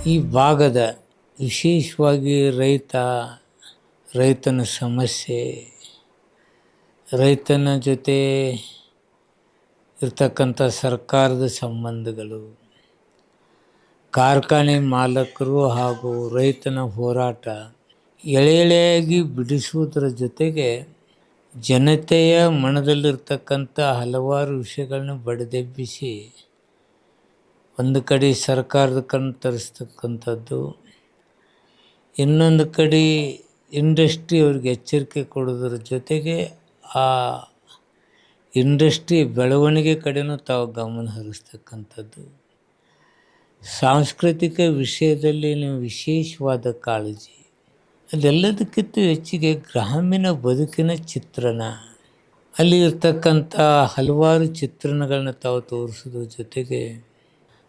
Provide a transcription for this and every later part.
ಈ ಭಾಗದ ವಿಶೇಷವಾಗಿ ರೈತನ ಸಮಸ್ಯೆ, ರೈತನ ಜೊತೆ ಇರ್ತಕ್ಕಂಥ ಸರ್ಕಾರದ ಸಂಬಂಧಗಳು, ಕಾರ್ಖಾನೆ ಮಾಲಕರು ಹಾಗೂ ರೈತನ ಹೋರಾಟ ಎಳೆಯಾಗಿ ಬಿಡಿಸುವುದರ ಜೊತೆಗೆ ಜನತೆಯ ಮನದಲ್ಲಿರ್ತಕ್ಕಂಥ ಹಲವಾರು ವಿಷಯಗಳನ್ನ ಬಡಿದೆಬ್ಬಿಸಿ ಒಂದು ಕಡೆ ಸರ್ಕಾರದ ಕಣ್ಣು ತರಿಸ್ತಕ್ಕಂಥದ್ದು, ಇನ್ನೊಂದು ಕಡೆ ಇಂಡಸ್ಟ್ರಿ ಅವ್ರಿಗೆ ಎಚ್ಚರಿಕೆ ಕೊಡೋದ್ರ ಜೊತೆಗೆ ಆ ಇಂಡಸ್ಟ್ರಿ ಬೆಳವಣಿಗೆ ಕಡೆನೂ ತಾವು ಗಮನ ಹರಿಸ್ತಕ್ಕಂಥದ್ದು, ಸಾಂಸ್ಕೃತಿಕ ವಿಷಯದಲ್ಲಿ ನೀವು ವಿಶೇಷವಾದ ಕಾಳಜಿ, ಅದೆಲ್ಲದಕ್ಕಿಂತ ಹೆಚ್ಚಿಗೆ ಗ್ರಾಮೀಣ ಬದುಕಿನ ಚಿತ್ರಣ, ಅಲ್ಲಿ ಇರ್ತಕ್ಕಂಥ ಹಲವಾರು ಚಿತ್ರಣಗಳನ್ನ ತಾವು ತೋರಿಸೋದ್ರ ಜೊತೆಗೆ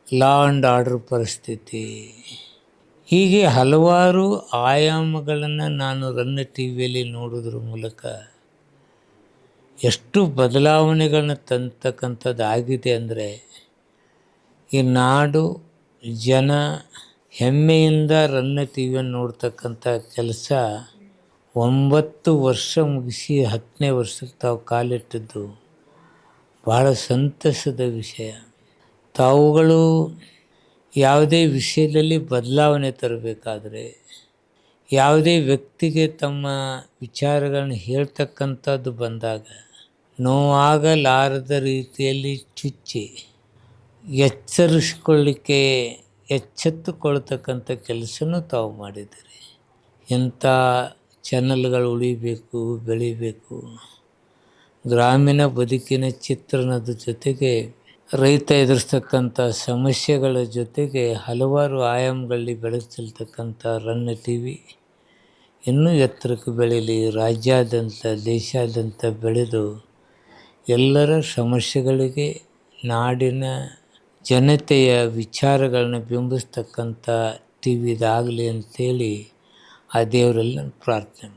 ಲಾ ಆ್ಯಂಡ್ ಆರ್ಡರ್ ಪರಿಸ್ಥಿತಿ, ಹೀಗೆ ಹಲವಾರು ಆಯಾಮಗಳನ್ನು ನಾನು ರನ್ನ ಟಿ ವಿಯಲ್ಲಿ ನೋಡೋದ್ರ ಮೂಲಕ ಎಷ್ಟು ಬದಲಾವಣೆಗಳನ್ನ ತಂತಕ್ಕಂಥದ್ದು ಆಗಿದೆ ಅಂದರೆ, ಈ ನಾಡು ಜನ ಹೆಮ್ಮೆಯಿಂದ ರನ್ನ ಟಿ ವಿಯನ್ನು ನೋಡ್ತಕ್ಕಂಥ ಕೆಲಸ 9 ವರ್ಷ ಮುಗಿಸಿ 10ನೇ ವರ್ಷಕ್ಕೆ ತಾವು ಕಾಲಿಟ್ಟಿದ್ದು ಭಾಳ ಸಂತಸದ ವಿಷಯ. ತಾವುಗಳು ಯಾವುದೇ ವಿಷಯದಲ್ಲಿ ಬದಲಾವಣೆ ತರಬೇಕಾದ್ರೆ, ಯಾವುದೇ ವ್ಯಕ್ತಿಗೆ ತಮ್ಮ ವಿಚಾರಗಳನ್ನ ಹೇಳ್ತಕ್ಕಂಥದ್ದು ಬಂದಾಗ ನೋವಾಗಲಾರದ ರೀತಿಯಲ್ಲಿ ಚುಚ್ಚಿ ಎಚ್ಚೆತ್ತುಕೊಳ್ತಕ್ಕಂಥ ಕೆಲಸನೂ ತಾವು ಮಾಡಿದ್ದೀರಿ. ಇಂಥ ಚಾನಲ್ಗಳು ಉಳಿಬೇಕು, ಬೆಳಿಬೇಕು. ಗ್ರಾಮೀಣ ಬದುಕಿನ ಚಿತ್ರಣದ ಜೊತೆಗೆ ರೈತ ಎದುರಿಸ್ತಕ್ಕಂಥ ಸಮಸ್ಯೆಗಳ ಜೊತೆಗೆ ಹಲವಾರು ಆಯಾಮಗಳಲ್ಲಿ ಬೆಳೆಸ್ತಿರ್ತಕ್ಕಂಥ ರನ್ನ ಟಿ ವಿ ಇನ್ನೂ ಎತ್ತರಕ್ಕೆ ಬೆಳೀಲಿ, ರಾಜ್ಯಾದ್ಯಂತ ದೇಶಾದ್ಯಂತ ಬೆಳೆದು ಎಲ್ಲರ ಸಮಸ್ಯೆಗಳಿಗೆ ನಾಡಿನ ಜನತೆಯ ವಿಚಾರಗಳನ್ನ ಬಿಂಬಿಸ್ತಕ್ಕಂಥ ಟಿ ವಿದಾಗಲಿ ಅಂತೇಳಿ ಆ ದೇವರಲ್ಲಿ ನಾನು ಪ್ರಾರ್ಥನೆ